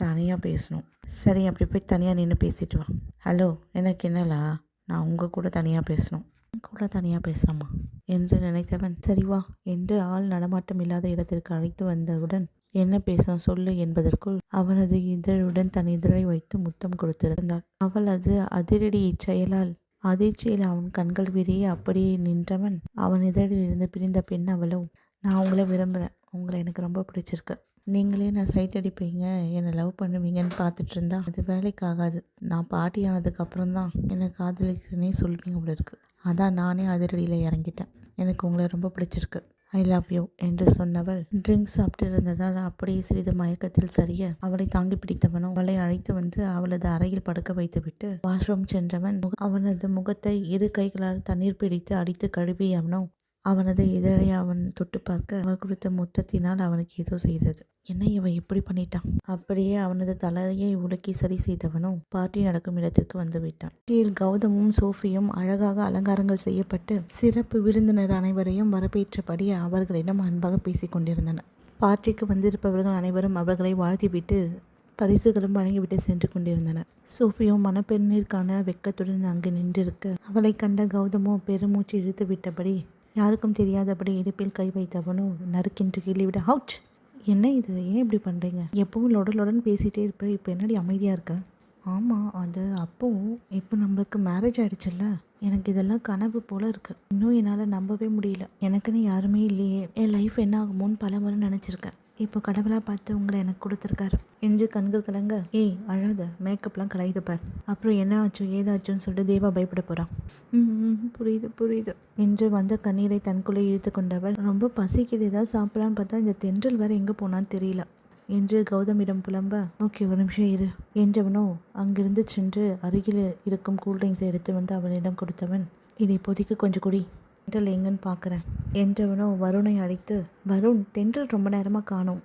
தனியாக பேசணும், சரி அப்படி போய் தனியாக நின்று பேசிட்டு வா, ஹலோ எனக்கு என்னலா, நான் உங்கள் கூட தனியாக பேசணும், கூட தனியாக பேசலாமா என்று நினைத்தவன், சரி வா என்று ஆள் நடமாட்டம் இல்லாத இடத்திற்கு அழைத்து வந்தவுடன், என்ன பேசணும் சொல்லு என்பதற்குள் அவனது இதழுடன் தன் இதழை வைத்து முத்தம் கொடுத்திருந்தாள். அவள் அது அதிரடி செயலால் அதிர்ச்சியில் அவன் கண்கள் விரிய அப்படியே நின்றவன் அவன் இதழில் இருந்து பிரிந்த பெண் அவளோ, நான் உங்களை விரும்புகிறேன், உங்களை எனக்கு ரொம்ப பிடிச்சிருக்கு, நீங்களே நான் சைட் அடிப்பீங்க, என்னை லவ் பண்ணுவீங்கன்னு பார்த்துட்டு இருந்தா அது வேலைக்கு ஆகாது, நான் பாட்டி ஆனதுக்கப்புறம் தான் என்னை காதலிக்கிறேனே சொல்வீங்க போல இருக்கு, அதான் நானே அதிரடியில் இறங்கிட்டேன், எனக்கு உங்களை ரொம்ப பிடிச்சிருக்கு, ஐ லவ் யூ என்று சொன்னவள் ட்ரிங்க்ஸ் சாப்பிட்டு இருந்ததால் அப்படியே சிறிது மயக்கத்தில் சரிய அவளை தாங்கி பிடித்தவனோ அவளை அழைத்து வந்து அவளது அறையில் படுக்க வைத்துவிட்டு வாஷ்ரூம் சென்றவன் அவனது முகத்தை இரு கைகளால் தண்ணீர் பிடித்து அடித்து கழுவியவனோ அவனது இதழை அவன் தொட்டு பார்க்க அவள் கொடுத்த முத்தத்தினால் அவனுக்கு ஏதோ செய்தது. என்ன இவன் இப்படி பண்ணிட்டான், அப்படியே அவனது தலையை உலுக்கி சரி செய்தவனோ பார்ட்டி நடக்கும் இடத்திற்கு வந்து விட்டான். கீழ் கௌதமும் சோஃபியும் அழகாக அலங்காரங்கள் செய்யப்பட்டு சிறப்பு விருந்தினர் அனைவரையும் வரவேற்றபடி அவர்களிடம் அன்பாக பேசிக் கொண்டிருந்தனர். பார்ட்டிக்கு வந்திருப்பவர்கள் அனைவரும் அவர்களை வாழ்த்திவிட்டு பரிசுகளும் வழங்கிவிட்டு சென்று கொண்டிருந்தனர். சோஃபியோ மணப்பெண்ணிற்கான வெக்கத்துடன் அங்கு நின்றிருக்க அவளை கண்ட கௌதமோ பெருமூச்சு இழுத்து விட்டபடி யாருக்கும் தெரியாதபடி இடுப்பில் கை வைத்தவனோ நறுக்கென்று கீழிவிட, ஹவுச், என்ன இது, ஏன் இப்படி பண்ணுறீங்க, எப்பவும் லொடலுடன் பேசிகிட்டே இருப்பேன், இப்போ என்னடி அமைதியாக இருக்க, ஆமாம் அது அப்போவும் இப்போ நம்மளுக்கு மேரேஜ் ஆகிடுச்சுல்ல, எனக்கு இதெல்லாம் கனவு போல் இருக்குது, இன்னும் என்னால் நம்பவே முடியல, எனக்குன்னு யாருமே இல்லையே, என் லைஃப் என்ன ஆகுமோன்னு பல முறை நினச்சிருக்கேன், இப்போ கடவுளாக பார்த்து உங்களை எனக்கு கொடுத்துருக்காரு என்று கண்கள் கலங்க, ஏய் அழாத, மேக்கப்லாம் கலையுது பார், அப்புறம் என்ன ஆச்சு ஏதாச்சுன்னு சொல்லிட்டு தேவா பயப்பட போகிறான், புரியுது புரியுது என்று வந்த கண்ணீரை தனக்குள்ளே இழுத்து கொண்டவள், ரொம்ப பசிக்குது, ஏதாவது சாப்பிடலான்னு பார்த்தா இந்த தென்றல் வேற எங்கே போனான்னு தெரியல என்று கௌதமிடம் புலம்ப, ஓகே ஒரு நிமிஷம் இரு என்றவனோ அங்கிருந்து சென்று அருகில் இருக்கும் கூல்ட்ரிங்க்ஸை எடுத்து வந்து அவனிடம் கொடுத்தவன், இதை இப்போதைக்கு கொஞ்சம் குடி, தென்றல் எங்கன்னு பார்க்குறேன் என்றவனோ வருணை அழைத்து, வருண் தென்றல் ரொம்ப நேரமாக காணோம்,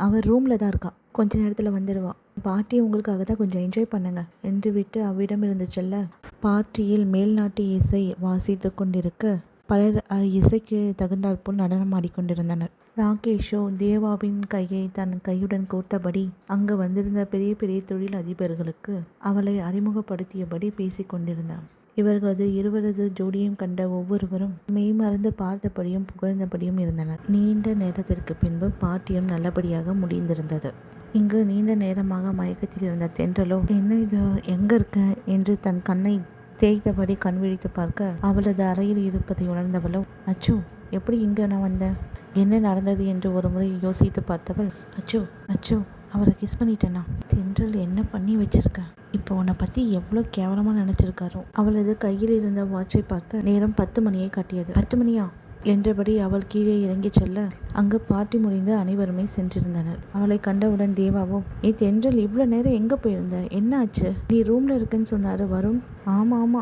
அவர் ரூமில் தான் இருக்கா, கொஞ்ச நேரத்தில் வந்துடுவா, பார்ட்டி உங்களுக்காக தான் கொஞ்சம் என்ஜாய் பண்ணுங்க என்று விட்டு அவ்விடம் இருந்து செல்ல பார்ட்டியில் மேல்நாட்டு இசை வாசித்து கொண்டிருக்க பலர் இசைக்கு தகுந்தாற்போல் நடனம் ஆடிக்கொண்டிருந்தனர். ராகேஷோ தேவாவின் கையை தன் கையுடன் கோர்த்தபடி அங்கு வந்திருந்த பெரிய பெரிய தொழில் அதிபர்களுக்கு அவளை அறிமுகப்படுத்தியபடி பேசி கொண்டிருந்தான். இவர்களது இருவரது ஜோடியும் கண்ட ஒவ்வொருவரும் மெய்மறந்து பார்த்தபடியும் புகழ்ந்தபடியும் இருந்தனர். நீண்ட நேரத்திற்கு பின்பு பார்ட்டியும் நல்லபடியாக முடிந்திருந்தது. இங்கு நீண்ட நேரமாக மயக்கத்தில் இருந்த தென்றலோ என்ன இது, எங்கே இருக்க என்று தன் கண்ணை தேய்த்தபடி கண் விழித்து பார்க்க அவளது அறையில் இருப்பதை உணர்ந்தவளோ, அச்சோ எப்படி இங்கே நான் வந்தேன், என்ன நடந்தது என்று ஒரு முறை யோசித்து பார்த்தவள், அச்சோ அச்சோ அவரை கிஸ் பண்ணிட்டேனா, தென்றல் என்ன பண்ணி வச்சிருக்க, இப்போ உன்னை பற்றி எவ்வளோ கேவலமாக நினச்சிருக்காரோ. அவளது கையில் இருந்த வாட்சை பார்க்க நேரம் 10 மணியை காட்டியது. 10 மணியா என்றபடி அவள் கீழே இறங்கி செல்ல அங்கு பார்ட்டி முடிந்து அனைவருமே சென்றிருந்தனர். அவளை கண்டவுடன் தேவாவோ, தென்றல் இவ்வளோ நேரம் எங்கே போயிருந்த, என்ன ஆச்சு, நீ ரூமில் இருக்குன்னு சொன்னார் வருண். ஆமாம்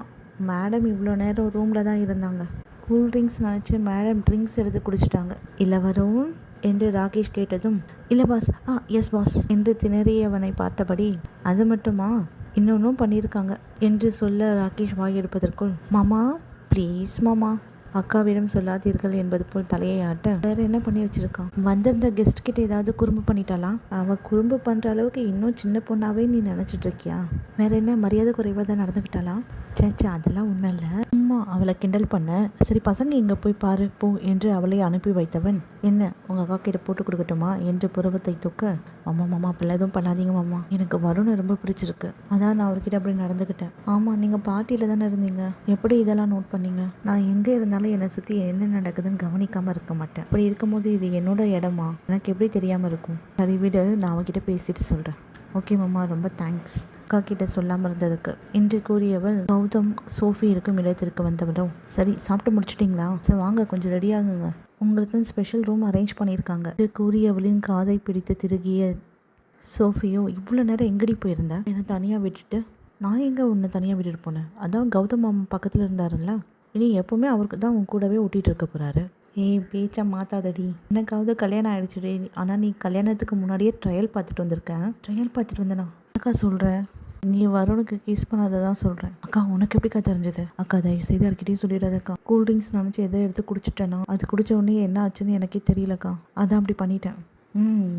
மேடம் இவ்வளோ நேரம் ரூமில் தான் இருந்தாங்க, கூல் ட்ரிங்க்ஸ் நினச்சி மேடம் ட்ரிங்க்ஸ் எடுத்து குடிச்சிட்டாங்க. இல்லை வருண் என்று ராகேஷ் கேட்டதும், இல்லை பாஸ், எஸ் பாஸ் என்று திணறியவனை பார்த்தபடி, அது மட்டுமா இன்னொன்றும் பண்ணியிருக்காங்க என்று சொல்ல ராகேஷ் வாயெடுப்பதற்குள், மாமா ப்ளீஸ் மாமா, அக்காவிடம் சொல்லாதீர்கள் என்பது போல் தலையை ஆட்ட, வேற என்ன பண்ணி வச்சிருக்கான், வந்திருந்த கெஸ்ட் கிட்ட ஏதாவது குறும்பு பண்ணிட்டாலாம், அவ குறும்பு பண்ற அளவுக்கு இன்னும் சின்ன பொண்ணாவே நீ நினைச்சிட்டு இருக்கியா, வேற என்ன மரியாதை குறைவாக தான் நடந்துக்கிட்டாலாம், சேச்சா அதெல்லாம் ஒன்றும் இல்லை, அம்மா அவளை கிண்டல் பண்ண, சரி பசங்க இங்கே போய் பாரு போ என்று அவளை அனுப்பி வைத்தவன், என்ன உங்கள் அக்கா கிட்ட போட்டு கொடுக்கட்டுமா என்று புருவத்தை தூக்க, மாமா அப்படிலாம் எதுவும் பண்ணாதீங்க மாமா, எனக்கு வருணை ரொம்ப பிடிச்சிருக்கு, அதான் நான் அவர்கிட்ட அப்படி நடந்துக்கிட்டேன். ஆமாம் நீங்கள் பார்ட்டியில் தானே இருந்தீங்க, எப்படி இதெல்லாம் நோட் பண்ணீங்க, நான் எங்கே இருந்தாலும் என்னை சுற்றி என்ன நடக்குதுன்னு கவனிக்காமல் இருக்க மாட்டேன், அப்படி இருக்கும்போது இது என்னோட இடமா, எனக்கு எப்படி தெரியாமல் இருக்கும், சரி விடு நான் அவகிட்ட பேசிட்டு சொல்கிறேன். ஓகே மாமா ரொம்ப தேங்க்ஸ் அக்கா கிட்ட சொல்லாமல் இருந்ததுக்கு என்று கூறியவள் கௌதம் சோஃபி இருக்கும் இடத்திற்கு வந்தவளும், சரி சாப்பிட்டு முடிச்சிட்டிங்களா, சரி வாங்க கொஞ்சம் ரெடி ஆகுங்க, உங்களுக்குன்னு ஸ்பெஷல் ரூம் அரேஞ்ச் பண்ணியிருக்காங்க என்று கூறியவளின் காதை பிடித்து திருகிய சோஃபியோ, இவ்வளோ நேரம் எங்கடி போயிருந்த, என்னை தனியாக விட்டுட்டு, நான் எங்கே உன்னை தனியாக விட்டுட்டு போனேன், அதான் கௌதம் மாமா பக்கத்தில் இருந்தாருல்ல, இனி எப்போவுமே அவருக்கு தான் உன் கூடவே ஓட்டிகிட்டு இருக்க போகிறாரு. பேச்சா மாத்தாதடி, எனக்காவது கல்யாணம் ஆகிடுச்சுடி, ஆனால் நீ கல்யாணத்துக்கு முன்னாடியே ட்ரையல் பார்த்துட்டு வந்திருக்கேன். ட்ரையல் பார்த்துட்டு வந்தேனா, அக்கா சொல்கிறேன், நீ வருணுக்கு கிஸ் பண்ணாத தான் சொல்கிறேன். அக்கா உனக்கு எப்படிக்கா தெரிஞ்சது, அக்கா தயவு செய்து யார்கிட்டையும் சொல்லிடாதக்கா, கூல் ட்ரிங்க்ஸ் நினச்சி எதை எடுத்து குடிச்சிட்டேன்னா அது குடிச்ச உடனே என்ன ஆச்சுன்னு எனக்கே தெரியலக்கா, அதான் அப்படி பண்ணிட்டேன்.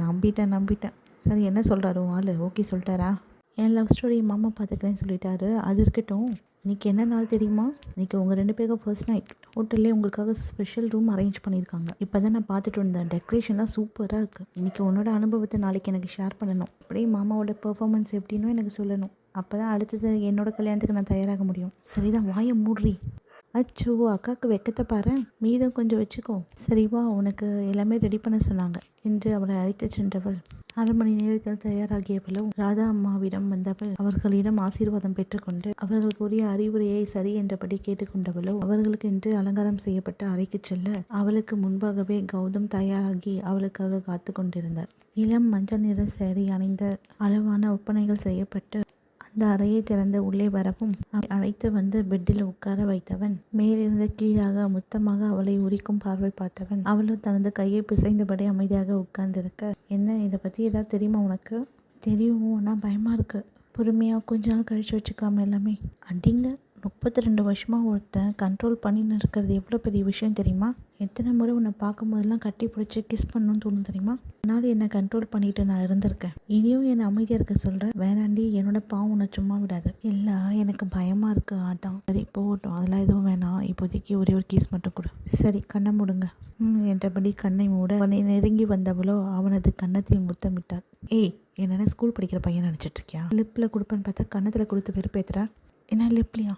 நம்பிட்டேன். சரி என்ன சொல்கிறாரு ஆள், ஓகே சொல்லிட்டாரா, என் லவ் ஸ்டோரி மாமா பார்த்துக்கிறேன்னு சொல்லிட்டாரு, அது இருக்கட்டும், இன்றைக்கி என்ன நாள் தெரியுமா, இன்றைக்கி உங்கள் 2 பேருக்கும் ஃபர்ஸ்ட் நைட், ஹோட்டல்லே உங்களுக்காக ஸ்பெஷல் ரூம் அரேஞ்ச் பண்ணியிருக்காங்க, இப்போ தான் நான் பார்த்துட்டு வந்தேன், டெக்கரேஷன்லாம் சூப்பராக இருக்குது, இன்றைக்கி உன்னோட அனுபவத்தை நாளைக்கு எனக்கு ஷேர் பண்ணணும், அப்படியே மாமாவோட பெர்ஃபார்மன்ஸ் எப்படின்னு எனக்கு சொல்லணும், அப்போ தான் அடுத்தது என்னோட கல்யாணத்துக்கு நான் தயாராக முடியும். சரிதான் வாயை மூடுறி. அச்சோ அக்காவுக்கு வெக்கத்தை பாரு, மீதம் கொஞ்சம் வச்சுக்கோ, சரிவா உனக்கு எல்லாமே ரெடி பண்ண சொன்னாங்க என்று அவளை அழைத்து சென்றவள் 1/2 மணி நேரத்தில் தயாராகியவளோ ராதா அம்மாவிடம் வந்தவள் அவர்களிடம் ஆசீர்வாதம் பெற்றுக்கொண்டு அவர்கள் கூறிய அறிவுரையை சரி என்றபடி கேட்டுக்கொண்டவளோ அவர்களுக்கு என்று அலங்காரம் செய்யப்பட்ட அறைக்கு செல்ல அவளுக்கு முன்பாகவே கௌதம் தயாராகி அவளுக்காக காத்து கொண்டிருந்தார். இளம் மஞ்சள் நிற சேரி அணிந்த அளவான ஒப்பனைகள் செய்யப்பட்டு அந்த அறையை திறந்து உள்ளே வரவும் அழைத்து வந்து பெட்டில் உட்கார வைத்தவன் மேலிருந்து கீழாக மொத்தமாக அவளை உரிக்கும் பார்வை பார்த்தவன் அவளும் தனது கையை பிசைந்தபடி அமைதியாக உட்கார்ந்திருக்க, என்ன இதை பற்றி ஏதாவது தெரியுமா உனக்கு? தெரியும், ஆனால் பயமாக இருக்குது, பொறுமையாக கொஞ்ச நாள் கழிச்சு வச்சுக்கலாம் எல்லாமே. அடிங்க 32 வருஷமாக ஒருத்தன் கண்ட்ரோல் பண்ணின்னு இருக்கிறது எவ்வளோ பெரிய விஷயம் தெரியுமா? எத்தனை முறை உன்னை பார்க்கும்போதெல்லாம் கட்டி பிடிச்சி கிஸ் பண்ணணும்னு தோணும் தெரியுமா? அதனால் என்னை கண்ட்ரோல் பண்ணிட்டு நான் இருந்திருக்கேன், இனியும் என்னை அமைதியாக இருக்க சொல்கிறேன், வேணாண்டி என்னோட பாவம் உன்னை சும்மா விடாது. இல்லை எனக்கு பயமாக இருக்குது, அதான். சரி போகட்டும், அதெல்லாம் எதுவும் வேணாம், இப்போதைக்கு ஒரே ஒரு கிஸ் மட்டும் கொடு. சரி கண்ணை மூடுங்க என்றபடி கண்ணை மூட அவனை நெருங்கி வந்தவளோ அவனது கன்னத்தில் முத்தமிட்டார். என்னென்ன ஸ்கூல் படிக்கிற பையன் நினச்சிட்ருக்கியா? லிப்பில் கொடுப்பேன்னு பார்த்தா கன்னத்தில் கொடுத்து வெறுப்பேத்துறா, என்ன லிப்லையா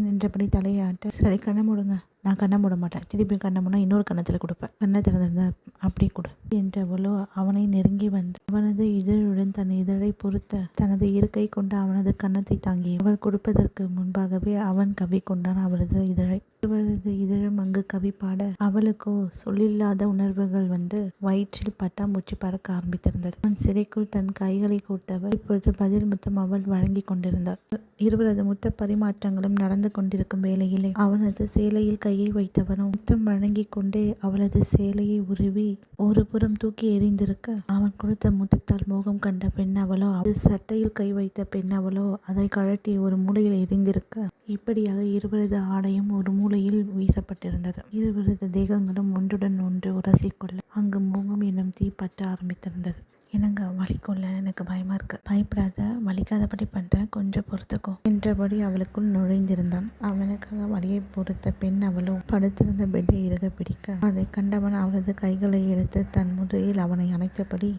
என்றபடி தலையாட்ட. சரி கண்ணை மூடுங்க. நான் கண்ணை மூட மாட்டேன், திருப்பி கண்ணை மூட இன்னொரு கன்னத்தில் கொடுப்பேன், கண்ணை திறந்திருந்தா அப்படி கொடு என்றவளோ அவனை நெருங்கி வந்து அவனது இதழுடன் தன் இதழை பொறுத்த தனது இருக்கை கொண்டு அவனது கன்னத்தை தாங்கி அவள் கொடுப்பதற்கு முன்பாகவே அவன் கவி கொண்டான் அவளது இதழை. அவளது இதழும் அங்கு கவி பாட அவளுக்கோ சொல்லில்லாத உணர்வுகள் வந்து வயிற்றில் பட்டாம்பூச்சி பறக்க ஆரம்பித்திருந்தது. அவன் சிறைக்குள் தன் கைகளை கூட்டவள் இப்பொழுது பதில் முத்தம் அவள் வழங்கி கொண்டிருந்தார். இருவரது முத்த பரிமாற்றங்களும் நடந்து கொண்டிருக்கும் வேளையிலே அவனது சேலையில் கையை வைத்தவனும் முத்தம் வழங்கி கொண்டே அவளது சேலையை உருவி ஒரு புறம் தூக்கி எறிந்திருக்க அவன் கொடுத்த முத்தத்தால் மோகம் கண்ட பெண் அவளோ சட்டையில் கை வைத்த பெண் அவளோ அதை கழட்டி ஒரு மூலையில் எரிந்திருக்க இப்படியாக இருவரது ஆடையும் ஒரு மூலையில் வீசப்பட்டிருந்தது. இருவரது தேகங்களும் ஒன்றுடன் ஒன்று உரசிக்கொள்ள அங்கு மோகம் என்னும் தீ பற்ற ஆரம்பித்திருந்தது. என்னங்க வலிக்கும்ல, எனக்கு பயமா இருக்கு. பயப்படாத, வலிக்காதபடி பண்றேன், கொஞ்சம் பொறுத்துக்கோ என்றபடி அவளுக்குள் நுழைந்திருந்தான். அவனுக்காக வலியை பொறுத்த பெண் அவளோ படுத்திருந்த பெட்டை இறுக பிடிக்க அதை கண்டவன் அவளது கைகளை எடுத்து தன் முறையில் அவனை அணைத்தபடி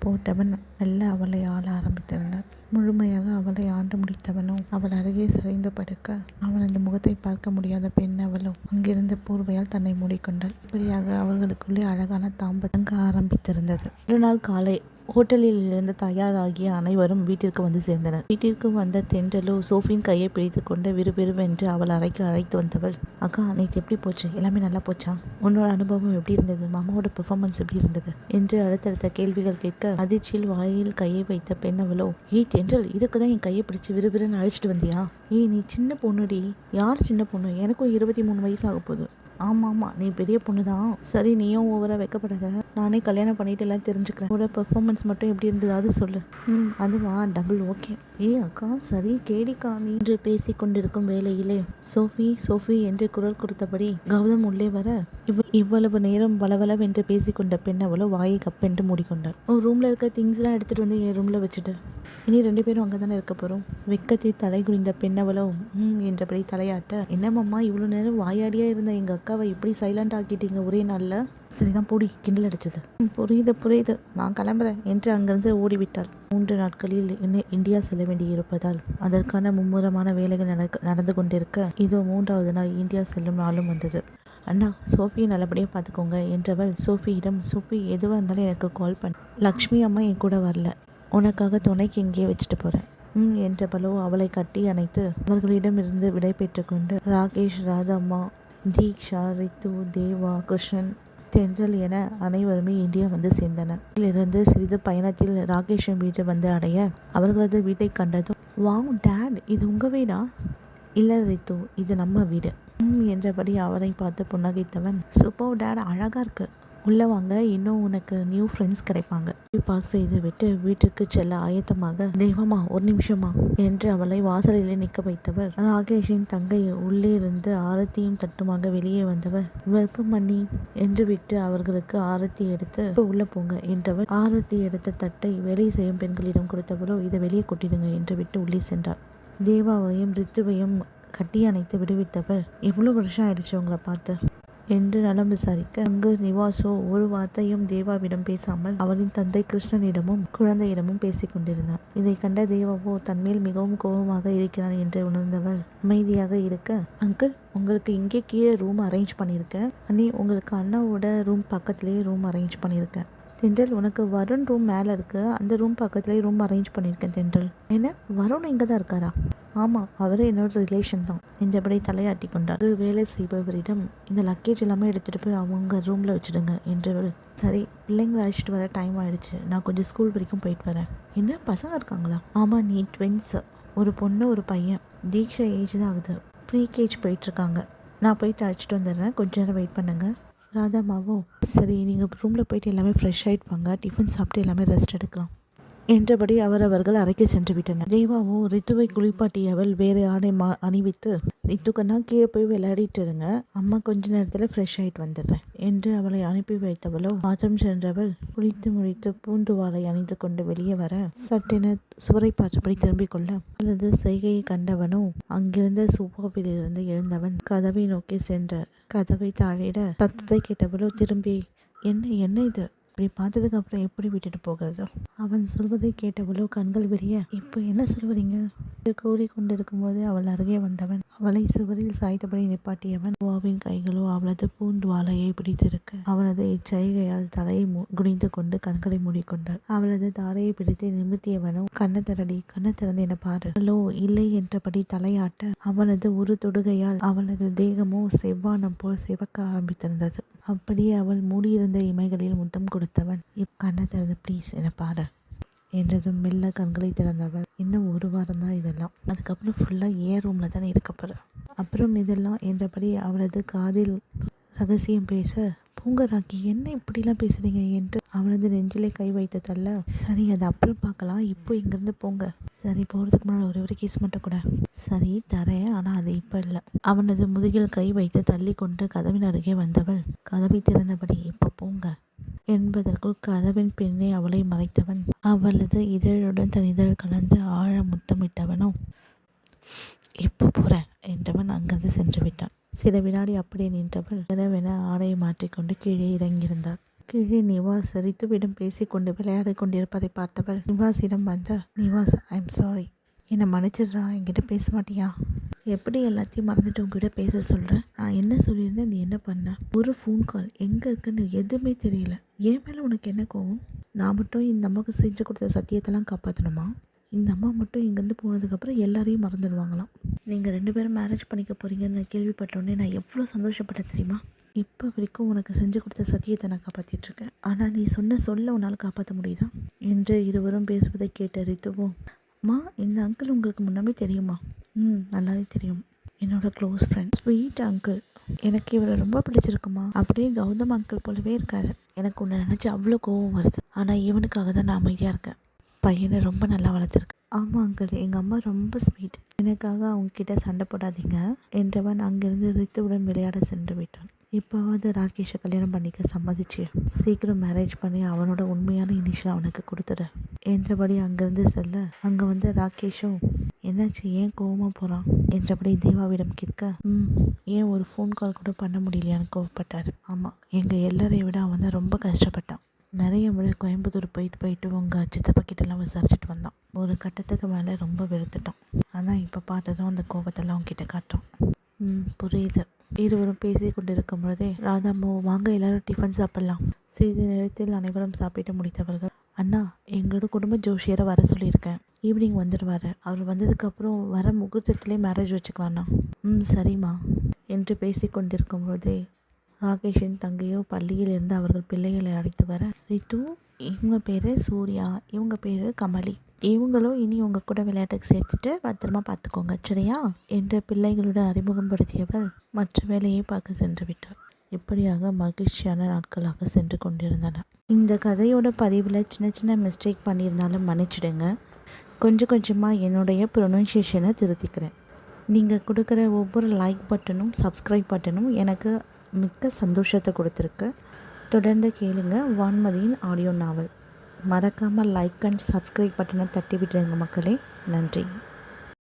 போட்டவன் மெல்ல அவளை ஆள ஆரம்பித்திருந்தான். முழுமையாக அவளை ஆண்டு முடித்தவனோ அவள் அருகே சரிந்து படுக்க அவனது முகத்தை பார்க்க முடியாத பெண் அவளோ அங்கிருந்த போர்வையால் தன்னை மூடிக்கொண்டாள். இப்படியாக அவர்களுக்குள்ளே அழகான தாம்பதங்க ஆரம்பித்திருந்தது. ஒரு நாள் காலை ஹோட்டலில் இருந்து தயாராகிய அனைவரும் வீட்டிற்கு வந்து சேர்ந்தனர். வீட்டிற்கு வந்த தென்றலோ சோஃபியின் கையை பிடித்து கொண்டு விறுவிறுவென்று அவள் அறைக்கு அழைத்து வந்தவள், அக்கா நேற்று எப்படி போச்சு? எல்லாமே நல்லா போச்சா? உன்னோட அனுபவம் எப்படி இருந்தது? மாமாவோட பெர்ஃபார்மன்ஸ் எப்படி இருந்தது என்று அடுத்தடுத்த கேள்விகள் கேட்க அதிர்ச்சியில் வாயில் கையை வைத்த பெண் அவளோ, ஏய் தென்றல், இதுக்கு தான் என் கையை பிடிச்சி விறுவிறுன்னு அழைச்சிட்டு வந்தியா? ஏய் நீ சின்ன பொண்ணுடி. யார் சின்ன பொண்ணு? எனக்கும் 23 வயசு ஆக போகுது. ஆமாம் நீ பெரிய பொண்ணு தான். சரி நீயும் ஓவராக வைக்கப்படாத. நானே கல்யாணம் பண்ணிட்டு எல்லாம் தெரிஞ்சுக்கிறேன். உன்னோட பெர்ஃபார்மன்ஸ் மட்டும் எப்படி இருந்தது அது சொல்லு. அதுவா டபுள் ஓகே. அக்கா சரி கேடிக்கா நீ என்று பேசி கொண்டிருக்கும் வேளையிலே சோஃபி என்று குரல் கொடுத்தபடி கௌதம் உள்ளே வர இவ்வளவு நேரம் வளவளவென்று பேசிக்கொண்ட பெண் அவளோ வாயை கப்பென்று மூடிக்கொண்டாள். ரூமில் இருக்க திங்ஸ்லாம் எடுத்துகிட்டு வந்து என் ரூமில் வச்சுட்டு இனி 2 பேரும் அங்கே தானே இருக்க போகிறோம். வெக்கத்தை தலை குனிந்த பெண்ணவளோ என்றபடி தலையாட்ட, என்னம்மா இவ்வளோ நேரம் வாயாடியாக இருந்த எங்கள் அக்காவை இப்படி சைலண்ட் ஆக்கிட்டீங்க ஒரே நாளில்? சரிதான் போடி, கிண்டல் அடிச்சது. புரியுது நான் கிளம்புறேன் என்று அங்கிருந்து ஓடிவிட்டாள். 3 நாட்களில் இந்தியா செல்ல வேண்டியிருப்பதால் அதற்கான மும்முரமான வேலைகள் நடந்து கொண்டிருக்க இதோ 3வது நாள் இந்தியா செல்லும் நாளும் வந்தது. அண்ணா சோஃபியை நல்லபடியாக பார்த்துக்கோங்க என்றவள் சோஃபியிடம், சோஃபி எதுவாக இருந்தாலும் எனக்கு கால் பண்ண. லக்ஷ்மி அம்மா என் கூட வரல, உனக்காக துணைக்கு இங்கே வச்சுட்டு போகிறேன் என்றவளோ அவளை கட்டி அணைத்து அவர்களிடமிருந்து விடை பெற்று கொண்டு ராகேஷ், ராதம்மா, தீக்ஷா, ரித்து, தேவா, கிருஷ்ணன், தென்றல் என அனைவருமே இந்தியா வந்து சேர்ந்தனர். இதிலிருந்து சிறிது பயணத்தில் ராகேஷின் வீட்டை வந்து அடைய அவர்களது வீட்டை கண்டதும், வாவ் டேட், இது உங்கள் வீடா? இல்லை ரித்து, இது நம்ம வீடு என்றபடி அவரை பார்த்து புன்னகைத்தவன், சூப்பர் டேட், அழகாக இருக்கு, உள்ளே வாங்க, இன்னும் உனக்கு நியூ ஃப்ரெண்ட்ஸ் கிடைப்பாங்க. பார்க் செய்து விட்டு வீட்டுக்கு செல்ல ஆயத்தமாக, தெய்வமா ஒரு நிமிஷமா என்று அவளை வாசலிலே நிற்க வைத்தவர் ராகேஷின் தங்கை உள்ளே இருந்து ஆரத்தியும் தட்டுமாக வெளியே வந்தவர், வெல்கம் பண்ணி என்று விட்டு அவர்களுக்கு ஆரத்தி எடுத்து உள்ள போங்க என்றவர் ஆரத்தி எடுத்த தட்டை வேலை செய்யும் பெண்களிடம் கொடுத்தவரோ, இதை வெளியே கொட்டிடுங்க என்று விட்டு உள்ளே சென்றார். தேவாவையும் ரித்துவையும் கட்டி அணைத்து விடுவித்தவர், எவ்வளோ வருஷம் ஆயிடுச்சு உங்களை பார்த்து என்று நலம் விசாரிக்க அங்கு நிவாசோ ஒரு வார்த்தையும் தேவாவிடம் பேசாமல் அவரின் தந்தை கிருஷ்ணனிடமும் குழந்தையிடமும் பேசிக் கொண்டிருந்தார். இதை கண்ட தேவாவோ தன்மேல் மிகவும் கோபமாக இருக்கிறான் என்று உணர்ந்தவள் அமைதியாக இருக்க, அங்கிள் உங்களுக்கு இங்கே கீழே ரூம் அரேஞ்ச் பண்ணியிருக்கேன். அண்ணி உங்களுக்கு அண்ணாவோட ரூம் பக்கத்துலேயே ரூம் அரேஞ்ச் பண்ணியிருக்கேன். தென்றல், உனக்கு வருண் ரூம் மேலே இருக்குது, அந்த ரூம் பக்கத்துலேயே ரூம் அரேஞ்ச் பண்ணியிருக்கேன். தென்றல், என்ன வருண் இங்கே தான் இருக்காரா? ஆமாம், அவர் என்னோட ரிலேஷன் தான் என்றபடி தலையாட்டி கொண்டார். வேலை செய்பவரிடம் இந்த லக்கேஜ் எல்லாமே எடுத்துகிட்டு போய் அவங்க ரூமில் வச்சுடுங்க என்றவள், சரி பிள்ளைங்களை அழைச்சிட்டு வர டைம் ஆகிடுச்சு, நான் கொஞ்சம் ஸ்கூல் வரைக்கும் போயிட்டு வரேன். என்ன பசங்க இருக்காங்களா? ஆமாம், நீ ட்வின்ஸ், ஒரு பொண்ணு ஒரு பையன். தீக்ஷா ஏஜ் தான் ஆகுது, ப்ரீ கேஜ் போயிட்டுருக்காங்க. நான் போயிட்டு அழைச்சிட்டு வந்துடுறேன், கொஞ்ச நேரம் வெயிட் பண்ணுங்கள். ராதாமாவோ, சரி நீங்கள் ரூமில் போயிட்டு எல்லாமே ஃப்ரெஷ் ஆகிட்டு வாங்க, டிஃபன் சாப்பிட்டு எல்லாமே ரெஸ்ட் எடுக்கலாம் என்றபடி அவர்கள் அறைக்கு சென்று விட்டனர். தேவாவோ ரித்துவை குளிப்பாட்டியவள் வேறு ஆடை அணிவித்து, ரித்துக்கண்ணா கீழே போய் விளையாடிட்டு இருங்க, அம்மா கொஞ்ச நேரத்தில் ஃப்ரெஷ் ஆகிட்டு வந்துடுறேன் என்று அவளை அனுப்பி வைத்தவளோ பாத்ரூம் சென்றவள் குளித்து முடித்து பூண்டு வாளை அணிந்து கொண்டு வெளியே வர சட்டென சுவரை பார்த்தபடி திரும்பிக் கொள்ள அல்லது செய்கையை கண்டவனோ அங்கிருந்த சோஃபாவிலிருந்து எழுந்தவன் கதவை நோக்கி சென்ற கதவை தாழிட சத்தத்தை கேட்டவளோ திரும்பி, என்ன இது? இப்படி பார்த்ததுக்கு அப்புறம் எப்படி விட்டுட்டு போகிறது? அவன் சொல்வதை கேட்டவளோ கண்கள் விரிய, இப்போ என்ன சொல்வீங்க? கூறிக்கொண்டிருக்கும் போது அவள் அருகே வந்தவன் அவளை சுவரில் சாய்த்தபடி நிப்பாட்டியவன் வாவின் கைகளோ அவளது பூண்டு வாழையை பிடித்திருக்க அவனது இச்சைகையால் தலையை குனிந்து கொண்டு கண்களை மூடிக்கொண்டாள். அவளது தாடையை பிடித்து நிமிர்த்தியவனோ, கண்ணை திறந்து என பாரு. அவளோ இல்லை என்றபடி தலையாட்ட அவனது ஒரு தொடுகையால் அவளது தேகமோ செவ்வானம் போல் சிவக்க ஆரம்பித்திருந்தது. அப்படியே அவள் மூடியிருந்த இமைகளில் முத்தம் கொடுத்தவன், கண்ணை திறந்து ப்ளீஸ் என பாரு என்றதும் மெல்ல கண்களை திறந்தவள், இன்னும் 1 வாரம் தான் இதெல்லாம், அதுக்கப்புறம் ஃபுல்லாக ஏன் ரூமில் தானே இருக்க போகிறேன், அப்புறம் இதெல்லாம் என்றபடி அவளது காதில் ரகசியம் பேச, பூங்க ராக்கி, என்ன இப்படிலாம் பேசுறீங்க என்று அவனது நெஞ்சிலே கை வைத்த தள்ள, சரி அது அப்புறம் பார்க்கலாம், இப்போ இங்கேருந்து போங்க. சரி போகிறதுக்கு முன்னாடி ஒரு கிஸ் மட்டும் கூட. சரி தரேன், ஆனால் அது இப்போ இல்லை. அவனது முதுகில் கை வைத்து தள்ளி கொண்டு கதவின் அருகே வந்தவள் கதவை திறந்தபடி, இப்போ போங்க என்பதற்குள் கதவின் பின்னே அவளை மறைத்தவன் அவளது இதழுடன் தன் இதழ் கலந்து ஆழ முத்தமிட்டவனோ, இப்போ போகிறேன் என்றவன் அங்கிருந்து சென்று விட்டான். சில வினாடி அப்படியே நின்றவள் தினவென ஆடையை மாற்றிக்கொண்டு கீழே இறங்கியிருந்தாள். கீழே நிவாஸ் ரித்துவிடம் பேசிக்கொண்டு விளையாடி கொண்டிருப்பதை பார்த்தவள் நிவாஸிடம் வந்த, நிவாஸ், ஐம் சாரி, என்னை மன்னிச்சிடுறா, என்கிட்ட பேச மாட்டியா? எப்படி எல்லாத்தையும் மறந்துட்டு உங்ககிட்ட பேச சொல்கிறேன்? நான் என்ன சொல்லியிருந்தேன், நீ என்ன பண்ண? ஒரு ஃபோன் கால் எங்கே இருக்குன்னு எதுவுமே தெரியல. என் மேலே உனக்கு என்ன கோவம்? நான் மட்டும் இந்த அம்மாவுக்கு செஞ்சு கொடுத்த சத்தியத்தெல்லாம் காப்பாற்றணுமா? இந்த அம்மா மட்டும் இங்கேருந்து போனதுக்கப்புறம் எல்லாரையும் மறந்துடுவாங்களாம். நீங்கள் 2 பேரும் மேரேஜ் பண்ணிக்க போகிறீங்கன்னு நான் கேள்விப்பட்டோன்னே நான் எவ்வளோ சந்தோஷப்பட்டேன் தெரியுமா? இப்போ வரைக்கும் உனக்கு செஞ்சு கொடுத்த சத்தியத்தை நான் காப்பாற்றிட்டுருக்கேன். ஆனால் நீ சொன்ன சொல்ல உன்னால் காப்பாற்ற முடியுதா என்று இருவரும் பேசுவதை கேட்ட ரித்துவும், அம்மா, இந்த அங்கிள் உங்களுக்கு முன்னாமே தெரியுமா? நல்லாவே தெரியும். என்னோடய க்ளோஸ் ஃப்ரெண்ட், ஸ்வீட் அங்கிள். எனக்கு இவரை ரொம்ப பிடிச்சிருக்குமா. அப்படியே கௌதம் அங்கிள் போலவே இருக்காரு. எனக்கு உன்னை நினச்சி அவ்வளோ கோவம் வருது. ஆனால் இவனுக்காக தான் நான் அமைதியாக இருக்கேன். பையனை ரொம்ப நல்லா வளர்த்துருக்கு. ஆமாம் அங்கிள், எங்கள் அம்மா ரொம்ப ஸ்வீட். எனக்காக அவங்கக்கிட்ட சண்டை போடாதீங்க என்றவன் அங்கிருந்து ரித்துவுடன் விளையாட சென்று விட்டான். இப்போவாது ராகேஷை கல்யாணம் பண்ணிக்க சம்மதிச்சு சீக்கிரம் மேரேஜ் பண்ணி அவனோட உண்மையான இனிஷியல் அவனுக்கு கொடுத்துடு என்றபடி அங்கிருந்து செல்ல, அங்கே வந்து ராகேஷும், என்னாச்சு, ஏன் கோவமாக போகிறான் என்றபடி தீபாவிடம் கேட்க, ஏன் ஒரு ஃபோன் கால் கூட பண்ண முடியலையான்னு கோவப்பட்டார். ஆமாம், எங்கள் எல்லாரையும் விட அவன் தான் ரொம்ப கஷ்டப்பட்டான். நிறைய முறை கோயம்புத்தூர் போயிட்டு உங்கள் சித்தப்பா கிட்டலாம் விசாரிச்சுட்டு வந்தான். ஒரு கட்டத்துக்கு மேலே ரொம்ப வெறுத்துட்டான். ஆனால் இப்போ பார்த்ததும் அந்த கோபத்தெல்லாம் அவங்ககிட்ட காட்டுறான். புரியுது. இருவரும் பேசி கொண்டிருக்கும் பொழுதே ராதாமோ, வாங்க எல்லாரும் டிஃபன் சாப்பிட்லாம். சிறிது நேரத்தில் அனைவரும் சாப்பிட்டு முடித்தவர்கள், அண்ணா, எங்களோட குடும்ப ஜோஷியரை வர சொல்லியிருக்கேன். ஈவினிங் வந்துடுவார். அவர் வந்ததுக்கப்புறம் வர முகூர்த்தத்திலே மேரேஜ் வச்சுக்கலாண்ணா. சரிம்மா என்று பேசி கொண்டிருக்கும் பொழுதே ராகேஷின் தங்கையோ பள்ளியில் இருந்து அவர்கள் பிள்ளைகளை அழைத்து வர, ரித்து, இவங்க பேர் சூர்யா, இவங்க பேர் கமலி, இவங்களும் இனி உங்கள் கூட விளையாட்டுக்கு சேர்த்துட்டு பத்திரமா பார்த்துக்கோங்க, சரியா என்ற பிள்ளைகளுடன் அறிமுகப்படுத்தியவள் மற்ற வேலையை பார்க்க சென்று விட்டாள். இப்படியாக மகிழ்ச்சியான நாட்களாக சென்று கொண்டிருந்தன. இந்த கதையோட பதிவில் சின்ன சின்ன மிஸ்டேக் பண்ணியிருந்தாலும் மன்னிச்சிடுங்க. கொஞ்சம் கொஞ்சமாக என்னுடைய ப்ரொனன்சியேஷனை திருத்திக்கிறேன். நீங்கள் கொடுக்குற ஒவ்வொரு லைக் பட்டனும் சப்ஸ்கிரைப் பட்டனும் எனக்கு மிக்க சந்தோஷத்தை கொடுத்துருக்கு. தொடர்ந்து கேளுங்க வான்மதியின் ஆடியோ நாவல். மறக்காமல் லைக் அண்ட் சப்ஸ்கிரைப் பட்டனை தட்டி விட்டுருங்க மக்களே. நன்றி.